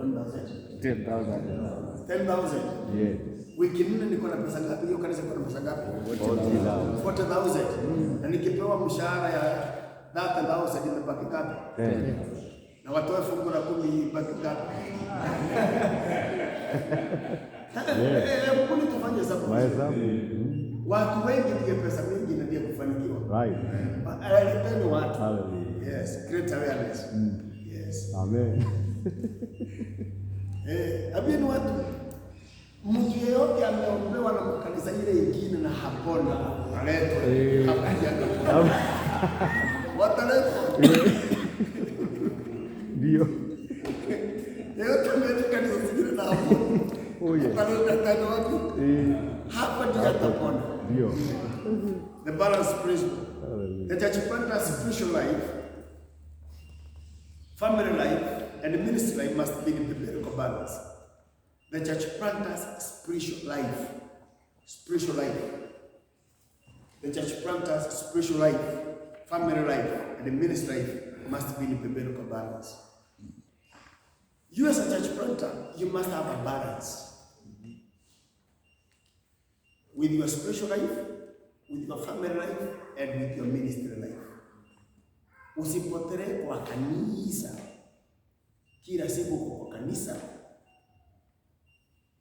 10,000. Yes. Wiki nne niko na pesa ngapi? Hiyo kanisa iko na pesa ngapi? 40,000. Na nikipewa mshahara ya 30,000 imebaki ngapi? Na watoe fungu la 10 ibaki ngapi? Mbona tufanye hesabu? Watu wengi ndio pesa mingi na ndio kufanikiwa. Right. Alipeni watu. Yes, great awareness. Yes. Amen. Abini watu mtu yeyote ameombewa na makanisa ile ingine na hapona aletwe hapa jana. Wataletwa. Ndio. Yeyote ameletwa kanisa zingine na hapona. Ataleta wapi? Hapa ndio atapona. Ndio. The balance principle. The church planter's spiritual life, family life, and ministry life must be in biblical balance. The church planter's spiritual life, the church planter's spiritual life, family life, and the ministry life must be in biblical balance. You as a church planter, you must have a balance with your spiritual life, with your family life, and with your ministry life. Usipotelee kwa kanisa. Kila siku kwa kanisa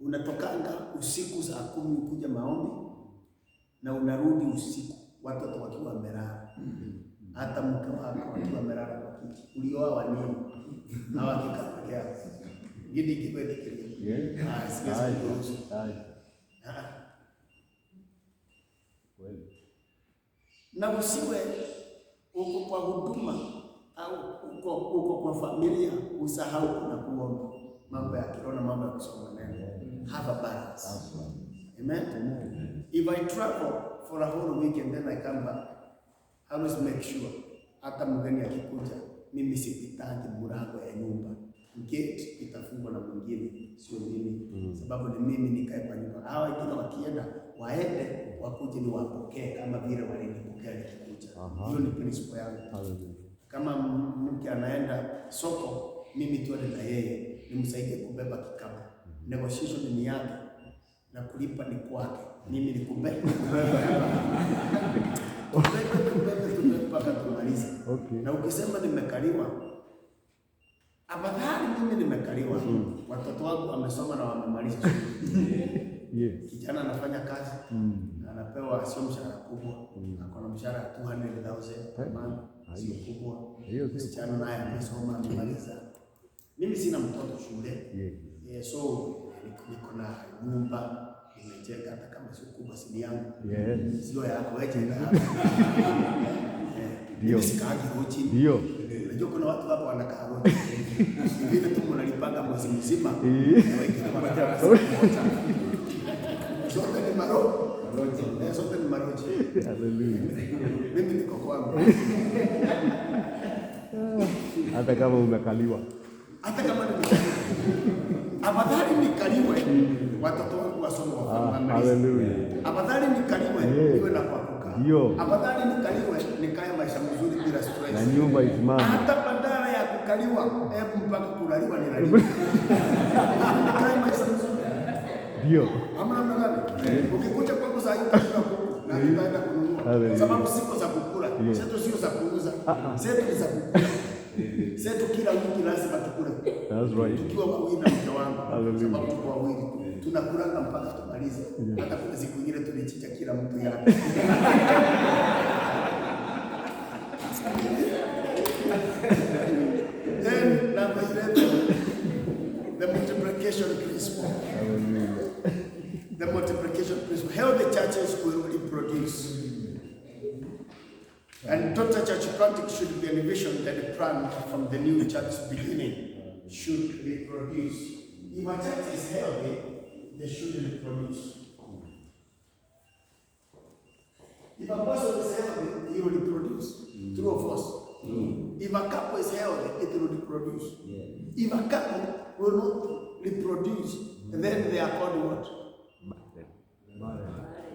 unatokanga usiku saa 10 kuja maombi na unarudi usiku watoto wakiwa wamelala. Hata mke wako wakiwa wamelala kwa kiti. Ulioa wanini? Hawa kikapakia. Gidi kibete kile. Yeah. Siwezi kuruhusu. Na usiwe uko kwa huduma au uko kwa familia usahau na kuomba mambo ya kiroho na mambo ya kusoma neno. Have a balance. Amen. If I travel for a whole week and then I come back, I always make sure hata mgeni akikuja mimi sipitangi mlango ya nyumba. Gate itafungwa na mwingine, sio mimi. Sababu ni mimi nikae kwa nyumba. Hawa wengine wakienda waende wakuje ni wapokee kama vile walinipokea nikikuja. Hiyo ni principle yangu. Kama mke anaenda soko, mimi tuende na yeye, nimsaidie kubeba kikapu. Negotiation ni yake na kulipa ni kwake. Mimi ni kubeba. Kubeba mpaka tumalize. Na ukisema nimekaliwa, afadhali mimi nimekaliwa. Watoto wangu wamesoma na wamemaliza shule. Kijana anafanya kazi, anapewa sio mshahara kubwa, akona mshahara 200,000 per month, sio kubwa. Kijana naye amesoma amemaliza. Mimi sina mtoto shule. So niko na nyumba nimejenga, hata kama sio kubwa, si yangu. Sio yako wewe jenga hapa. Ndio sikaji rochi. Ndio. Unajua kuna watu hapa wanakaa rochi. Vile tu mnalipanga mwezi mzima. Sote ni maro. Sote ni maroji. Hallelujah. Mimi niko kwangu. Hata kama umekaliwa. Hata kama nimekaliwa. Afadhali nikaliwe watoto wangu wasome wafanye. Hallelujah. Afadhali nikaliwe niwe na kuapuka. Ndio. Afadhali nikaliwe nikae maisha mzuri bila stress. Na nyumba isimame. Hata badala ya kukaliwa, mpaka kulaliwa ni laliwa. Nikae maisha mzuri. Ndio. Hamna gani? Ukikuja kwangu saa hii utakula kuku na utaenda kununua. Sababu siko za kukula, zetu sio za kuuza. Zetu ni za kukula. Zetu kila wiki lazima tukule. That's right. Tukiwa wawili na mke wangu. Sababu tuko wawili. Tunakulanga mpaka tumalize. Hata kuna siku nyingine tulichinja kila mtu yake. Then number 11, the multiplication principle. The multiplication principle. How the churches will reproduce. And total church planting should be a vision that the plan from the new church beginning should reproduce. If a church is healthy, they should reproduce. If a person is healthy, he will reproduce. True or false? If a couple is healthy, it will reproduce. If a couple will not reproduce, then they are called what?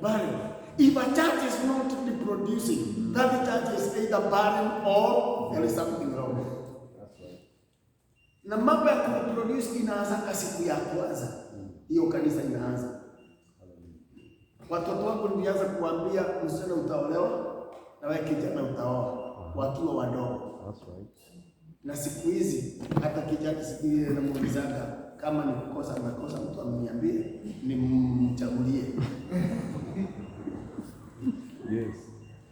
Barren. If a church is not reproducing, that church is either barren or there is something wrong. Na mambo ya kuproduce inaanza siku ya kwanza. Hiyo kanisa inaanza. Watoto wako nilianza kuambia msichana utaolewa na wewe kijana utaoa wakiwa wadogo. That's right. Na siku hizi hata kijana siku ile namuulizaga kama ni kukosa mtu ameniambie nimchagulie. Yes.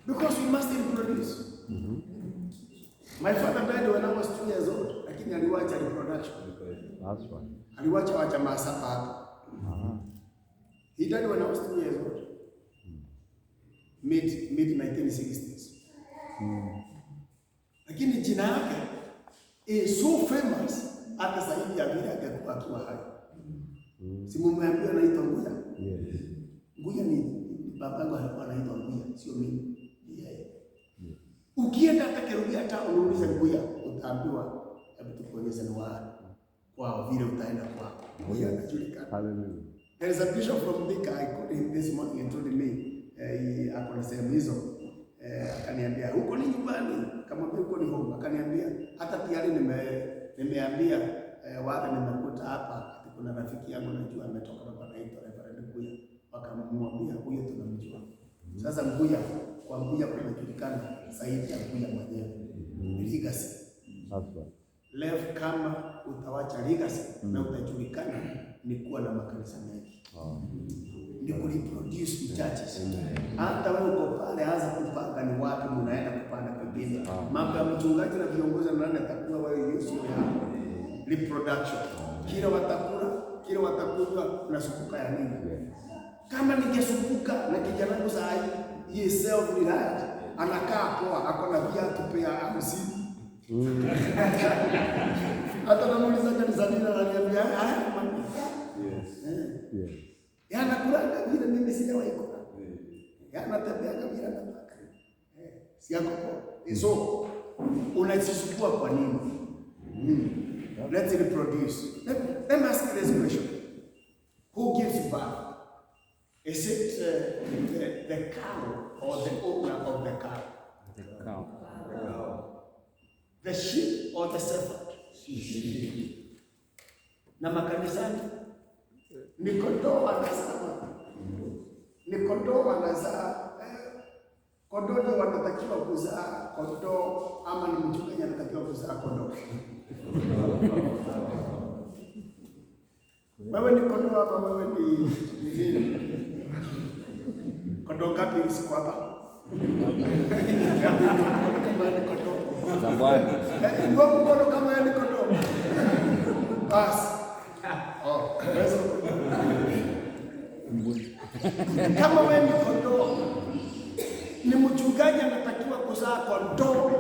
Because we must reproduce. My father died when I was 2 years old, lakini aliwacha reproduction. That's right. Aliwacha wajamaa saba hapa. He died when I was 2 years old. Mid 1960s. Lakini jina yake is so famous hata zaidi ya vile angekuwa akiwa hai. Si mumeambiwa anaitwa Nguya? Yes. Nguya ni babangu alikuwa anaitwa Nguya, sio mimi. Yeye. Ukienda hata Kerubi hata unauliza Nguya, utaambiwa hebu tukuonyeshe ni wapi. Kwa vile utaenda kwa Nguya anajulikana. Hallelujah. There is a bishop from Thika, I called him this morning and told me ako na sehemu hizo. Akaniambia huko ni nyumbani, kama huko ni home. Akaniambia hata tayari nimeambia wale nimekuta hapa, kuna rafiki yangu najua ametoka na anaitwa Rev Nguya. Wakamwambia huyo tunamjua. Sasa Nguya, kwa Nguya kunajulikana zaidi ya Nguya mwenyewe. Legacy. That's right. Rev kama utawacha legacy na utajulikana ni kuwa na makanisa mengi. Ni kureproduce churches. Hata wewe uko pale anza kupanga ni wapi mnaenda kupanda pembeni. Mambo ya mchungaji na viongozi na nani atakuwa wewe Yesu yako. Reproduction. Kila watakunywa na sukuka ya nini? Kama ningesukuka na kijana wangu saa hii ye self reliant anakaa poa ako na viatu pia 50. Hata namuuliza kanisa nini ananiambia Yes. Yana kulanga vile mimi sijawahi kula. Yana tembea kabila na baka. Si yako poa. So unajisukua kwa nini? Let's reproduce. Let me ask you this question. Who gives birth? Is it the cow or the owner of the cow? The cow. The sheep or the shepherd? Sheep. Na makanisani ni kondoo wanazaa. Ni kondoo wanazaa. Kondoo ndio wanatakiwa kuzaa kondoo ama ni mchungaji anatakiwa kuzaa kondoo? Wewe ni kondoo ama wewe ni nini? Kondoo ngapi usiku hapa? Kama ni kondoo. Zamani. Ndio kondoo kama ni kondoo. Bas. Kama wewe ni kondoo, ni mchungaji anatakiwa kuzaa kondoo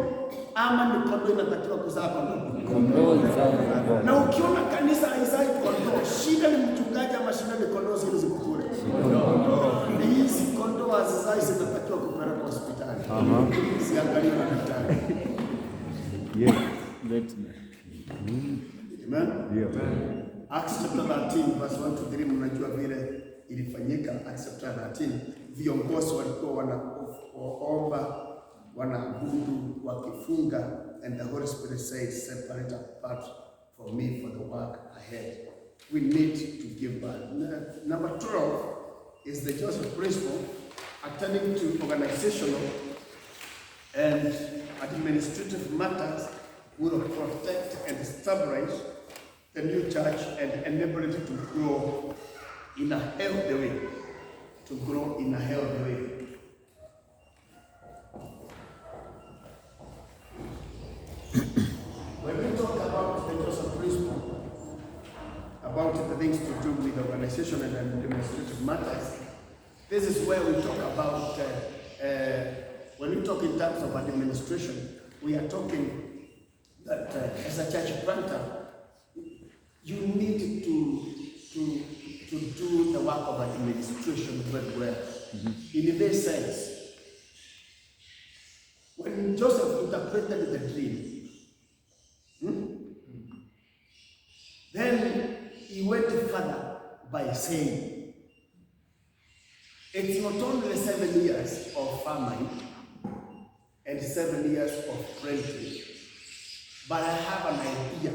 ama ni kondoo inatakiwa kuzaa kondoo? Kondoo. Na ukiona kanisa haizai kondoo, shida ni mchungaji ama shida ni kondoo zile ziko kule? Ni hizi kondoo hazizai zinatakiwa kupelekwa hospitali. Siangalie na daktari. Yes. Amen. Yeah. Acts chapter 13 verse 1 to 3, mnajua vile ilifanyika. Acts chapter 13, viongozi walikuwa wanaomba, wanaabudu, wakifunga, and the Holy Spirit said, separate apart for me for the work ahead. We need to give back. Number 12 is the Joseph principle, attending to organizational and administrative matters will protect and establish the new church and enable it to grow in a healthy way. To grow in a healthy way. When we talk about the Joseph principle, about the things to do with organization and administrative matters, this is where we talk about, when we talk in terms of administration, we are talking that as a church planter, you need to do the work of administration very well. In this sense, when Joseph interpreted the dream, then he went further by saying, it's not only 7 years of famine and 7 years of plenty, but I have an idea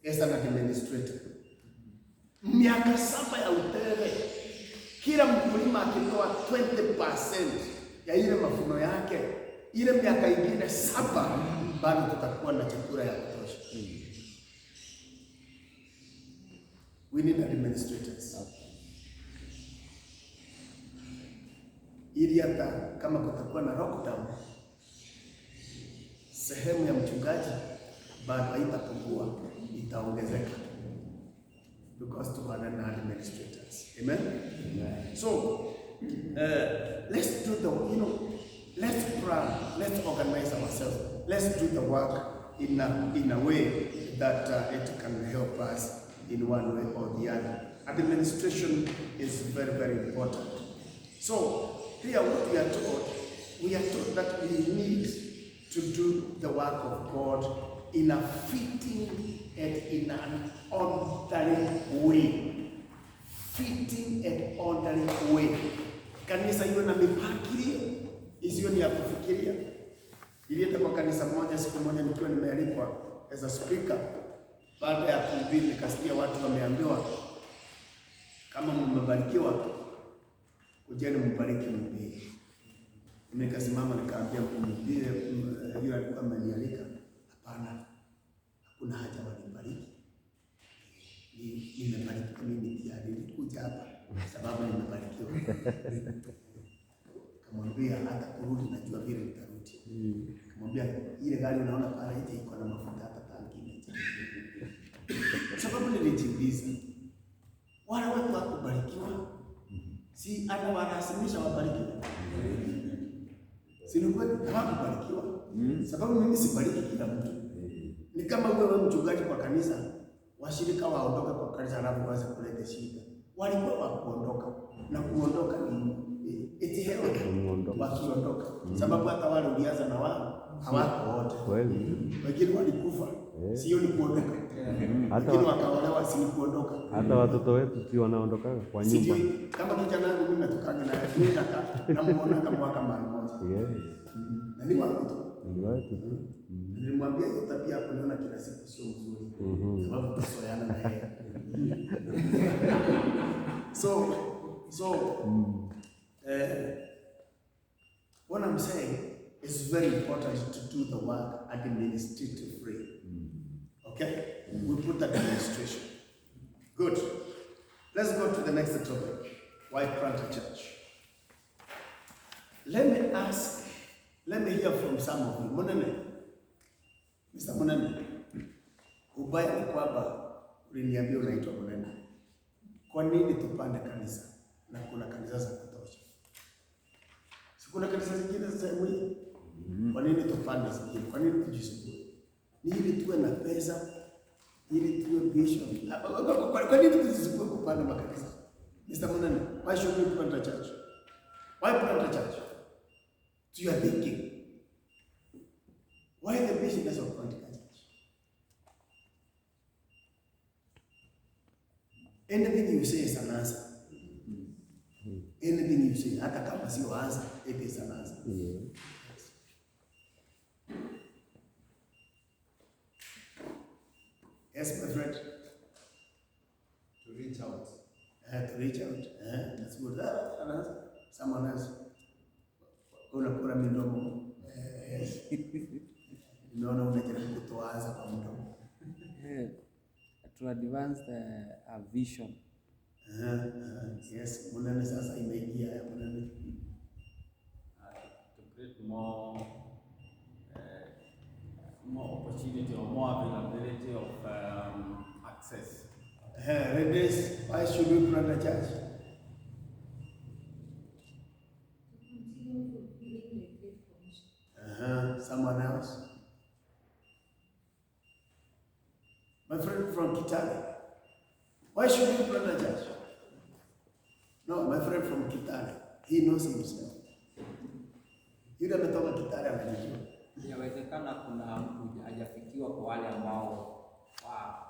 as an administrator. Miaka 7 ya utele, kila mkulima akitoa 20% ya ile mavuno yake, ile miaka ingine 7 bado tutakuwa na chakula ya kutosha. We need administrators. Ili hata kama kutakuwa na lockdown, sehemu ya mchungaji bado haitapungua, itaongezeka. Because to have administrators. Amen? Amen. So, let's do the, let's plan, let's organize ourselves. Let's do the work in a way that it can help us in one way or the other. Administration is very, very important. So, here what we are told that we need to do the work of God in a fitting and in an orderly way. Fitting and orderly way. Kanisa iwe na mipangilio isiyo ni ya kufikiria. Nilienda kwa kanisa moja siku moja nikiwa nimealikwa as a speaker. Baada ya kuhubiri nikasikia watu wameambiwa kama mmebarikiwa kujeni mbariki mhubiri. Nikasimama nikaambia mhubiri yule alikuwa amenialika, hapana, hakuna haja wanibariki. Nimebariki mimi pia, nilikuja hapa sababu nimebarikiwa. Kamwambia hata kurudi najua vile nitarudi. Kamwambia ile gari unaona pale ite iko na mafuta hata tanki imejaa. Sababu nilijiuliza, wale watu wakubarikiwa si ana wanasimisha wabarikiwa. Si ni kweli hawakubarikiwa? Sababu mimi sibariki kila mtu. Ni kama wewe mchungaji kwa kanisa, washirika waondoka kwa kanisa alafu waanze kuleta shida. Walikuwa wa kuondoka na kuondoka ni eti hewa wakiondoka. Sababu hata wale ulianza na wao hawako wote. Kweli. Wengine walikufa. Sio ni kuondoka. Wengine wakaolewa si ni kuondoka. Hata watoto wetu si wanaondoka kwa nyumba. Kama kijana wangu mimi natukana na yeye na muona kama mwaka mara moja. Yes. Na ni wapi tu? Ni wapi tu? Nilimwambia hiyo tabia hapo niona kila siku sio nzuri. Sababu tusoyana na yeye. What I'm saying is very important to do the work administratively. Okay? We put that administration. Good. Let's go to the next topic. Why plant a church? Let me hear from some of you. Munene. Mr. Munene. Ubaya ni kwamba uliniambia unaitwa Munene. Kwa nini tupande kanisa na kuna kanisa za kutosha? Si kuna kanisa zingine za sehemu hii? Kwa nini tupande zingine? Kwa nini tujisumbue? Ni ili tuwe na pesa, ili tuwe bishop. Kwa nini tujisumbue kupanda makanisa? Mr. Munene, why should we plant a church? Why plant a church? So you are thinking, why the business of planting a church? Anything you say is an answer. Anything you say, hata kama sio answer, it is an answer. Yes. Yes, my friend. To reach out. To reach out. That's good. An answer. Someone else. Unakula midomo. Yes. Unaona unajaribu kutoaza kwa mdomo. To advance a vision. Yes, Munene sasa imeingia ya Munene. To create more opportunity or more availability of access. Ladies, why should we plant a church? Someone else? My friend from Kitale. Why should we plant a church? No, my friend from Kitale. He knows himself. Yule ametoka Kitale anajua. Inawezekana kuna mtu hajafikiwa kwa wale ambao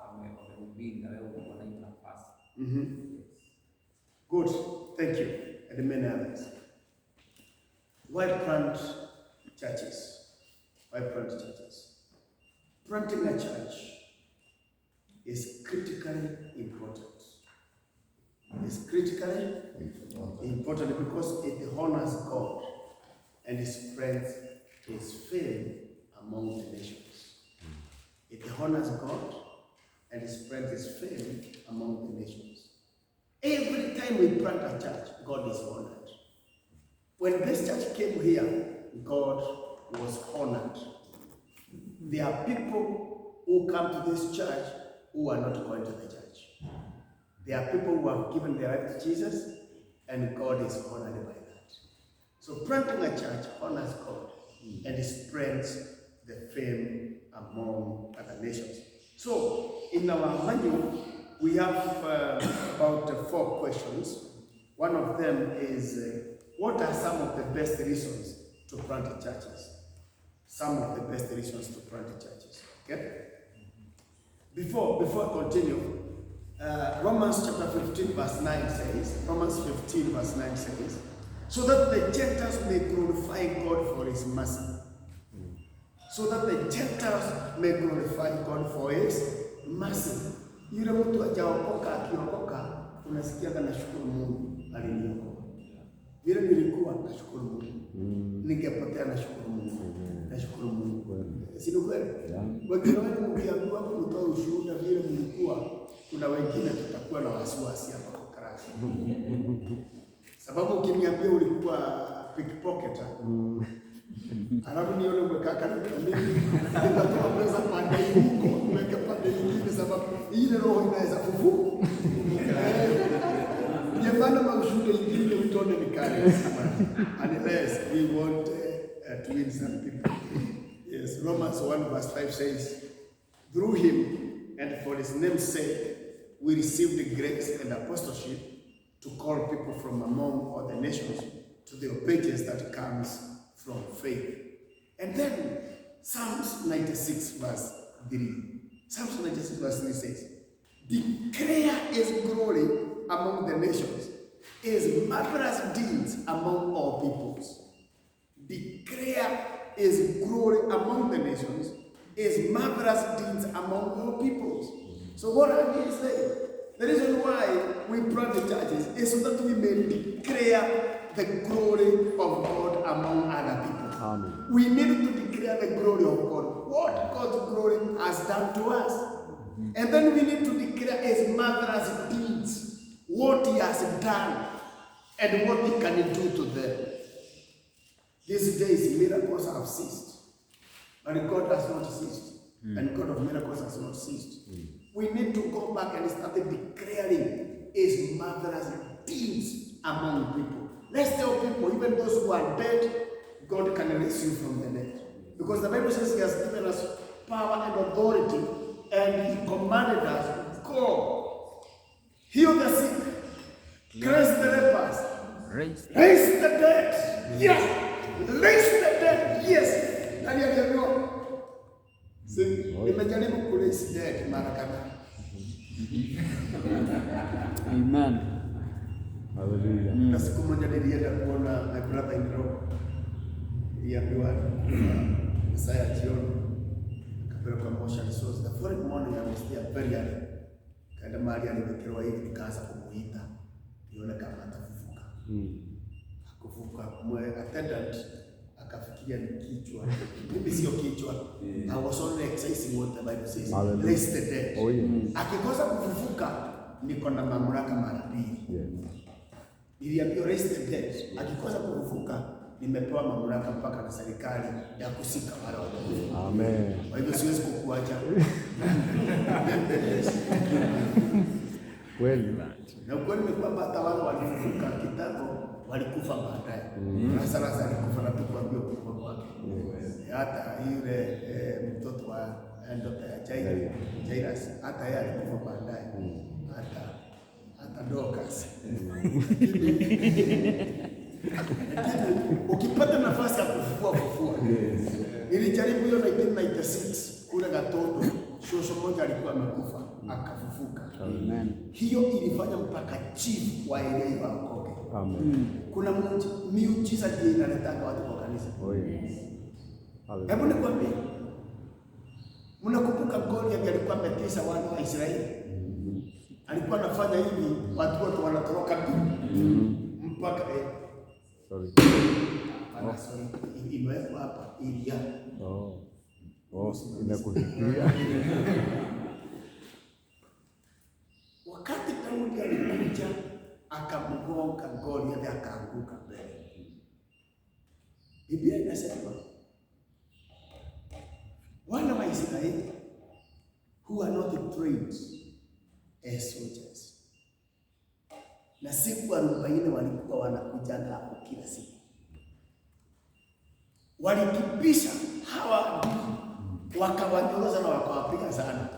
wamehubiri na wewe uko na hiyo nafasi. Good. Thank you. And many others. Why plant churches? Why plant churches? Planting a church is critically important. It's critically important because it honors God and spreads His fame among the nations. It honors God and spreads His fame among the nations. Every time we plant a church, God is honored. When this church came here, God was honored. There are people who come to this church who are not going to the church. There are people who have given their life to Jesus, and God is honored by that. So planting a church honors God and spreads the fame among other nations. So in our manual, we have about 4 questions. One of them is, what are some of the best reasons to plant churches? Some of the best reasons to plant churches. Okay? Before I continue, Romans chapter 15 verse 9 says, so that the Gentiles may glorify God for His mercy. So that the Gentiles may glorify God for His mercy. Yule mtu hajaokoka akiokoka, unasikia kana shukuru Mungu aliniokoa. Vile nilikuwa nashukuru Mungu. Ningepotea nashukuru Mungu. Nashukuru Mungu. Si ni kweli? Wengine wetu mkiambiwa kutoa ushuhuda vile mlikuwa, kuna wengine tutakuwa na wasiwasi hapa kwa karasi. Sababu ukiniambia ulikuwa pickpocketer. Alafu nione umekaa karibu na mimi, nitatoa pesa pande huko, niweke pande nyingine sababu ile roho inaweza kufufuka. Nyembana maushuhuda ingine utone nikale. Unless we want to win some people. Yes, Romans 1 verse 5 says, through Him and for His name's sake, we received the grace and apostleship to call people from among all the nations to the obedience that comes from faith. And then Psalms 96 verse 3. Psalms 96 verse 3 says, declare His glory among the nations, His marvelous deeds among all peoples. Declare His glory among the nations, His marvelous deeds among all peoples. So what are we saying? The reason why we plant the churches is so that we may declare the glory of God among other people. Amen. We need to declare the glory of God, what God's glory has done to us. And then we need to declare His marvelous deeds, what He has done and what He can do to them. These days miracles have ceased, but God has not ceased, and God of miracles has not ceased. We need to go back and start declaring His marvelous deeds among people. Let's tell people, even those who are dead, God can raise you from the dead. Because the Bible says He has given us power and authority, and He commanded us, go, heal the sick, cleanse the lepers, raise the dead. Yes, raise the dead. Yes. Nani aliambiwa? Nimejaribu kuraise dead mara kadhaa. Amen. Hallelujah. Na siku moja nilienda kuona my brother in law. Niliambiwa Messiah jioni. Kapelekwa motion source. The following morning I was there very early. Kaenda mahali aliwekewa hivi nikaanza kumuita. Nione kama atafufuka. Kufufuka mwe attendant akafikiria ni kichwa. Mimi sio kichwa. I was only exercising what the Bible says. Raise the dead. Oh, yeah. Akikosa kufufuka niko na mamlaka mara mbili. Yes. Niliambiwa raise the dead. Akikosa kufufuka nimepewa mamlaka mpaka na serikali ya kusika wale waliokufa. Amen. Kwa hivyo siwezi kukuacha. Kweli. Na ukweli ni kwamba hata wale walifufuka kitambo walikufa baadaye. Lazarus alikufa na tukuambiwa kufa kwake. Hata yule mtoto wa Jairus, hata yeye alikufa baadaye. Hata Dorcas. Ukipata nafasi ya kufufua. Nilijaribu hiyo 1996 kule Gatoto, shosho moja alikuwa amekufa akafufuka. Amen. Hiyo ilifanya mpaka chief wa eneo waokoke. Amen. Kuna miujiza je inaleta watu kwa kanisa. Oh yes. Hebu nikwambie. Mnakumbuka Goliath alikuwa ametesa wana wa Israeli. Alikuwa anafanya hivi, watu wote wanatoroka mpaka sorry. Imewekwa hapa ili inakufikiria. Wakati Daudi alikuja akamgonga Goliath akaanguka mbele. Biblia inasema wana wa Israeli who are not trained as soldiers, na siku 40 walikuwa wanakujaga hapo kila siku, walikipisha hawa wakawanyoroza na wakawapiga sana.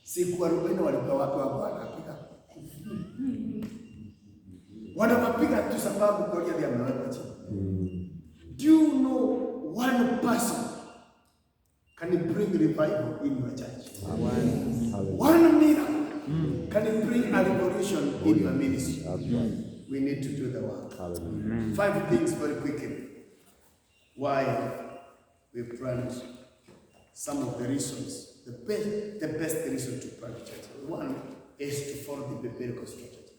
Siku 40 walikuwa wapi wako wanapiga, wanawapiga tu sababu Goliath amewekwa chini. Do you know one person can bring revival in your church? One miracle can bring a revolution in your ministry. We need to do the work. 5 things very quickly why we plant. Some of the reasons, the best reason to plant church. One is to follow the biblical strategy.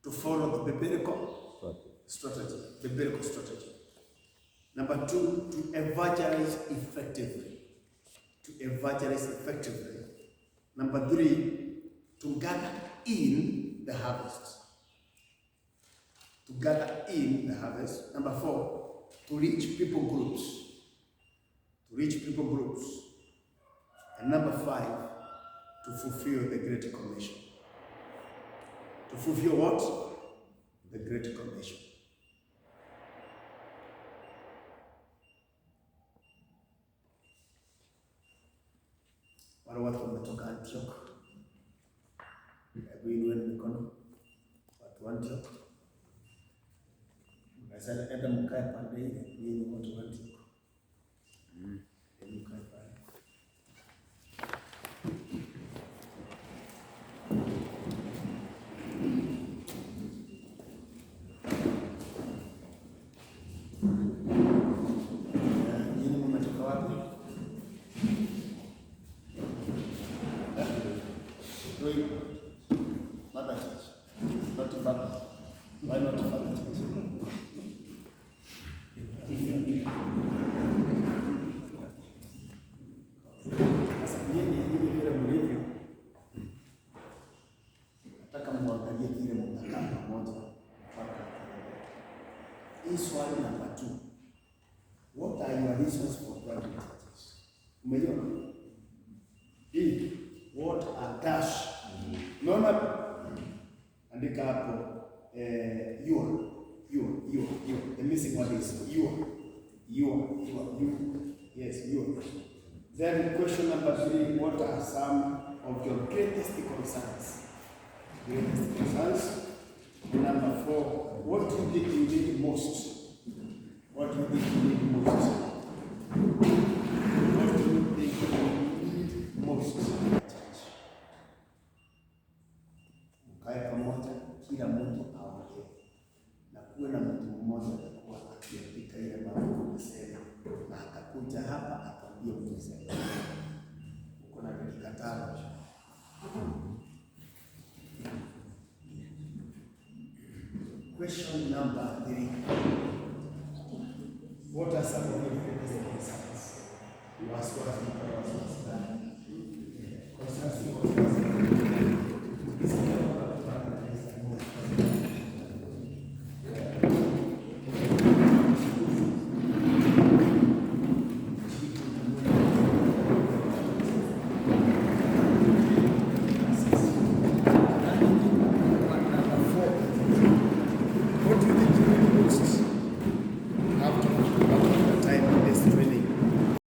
To follow the biblical strategy. Number 2, to evangelize effectively. Number 3, to gather in the harvest. Number 4, to reach people groups. And number 5, to fulfill the Great Commission. To fulfill what? The Great Commission. Wale watu wametoka Antioch. Hebu inueni mikono. Watu wa Antioch. Mnaweza enda mkae pande ile, ni watu wa Antioch. Mkae pale. Yini mmetoka wapi? Mother Church. Not Father. Why not Father Church? Sasa hivi vile mlivyo, nataka muangalie vile mnakaa pamoja mpaka hii swali namba 2. What are your reasons for planting churches? Umeiona? Hii what are dash? Naona andika hapo you. The missing word is you. Yes, you. Then question number 3, what are some of your greatest concerns? Number 4, what do you think you need most? What do you think you need most? Mkae pamoja, kila mtu aongee. Na kuwe na mtu mmoja atakuwa akipika ile mambo unasema, na atakuja hapa ataambia mzee. Uko na dakika 5. Question number 3. What are some of your greatest concerns? You ask what are the concerns?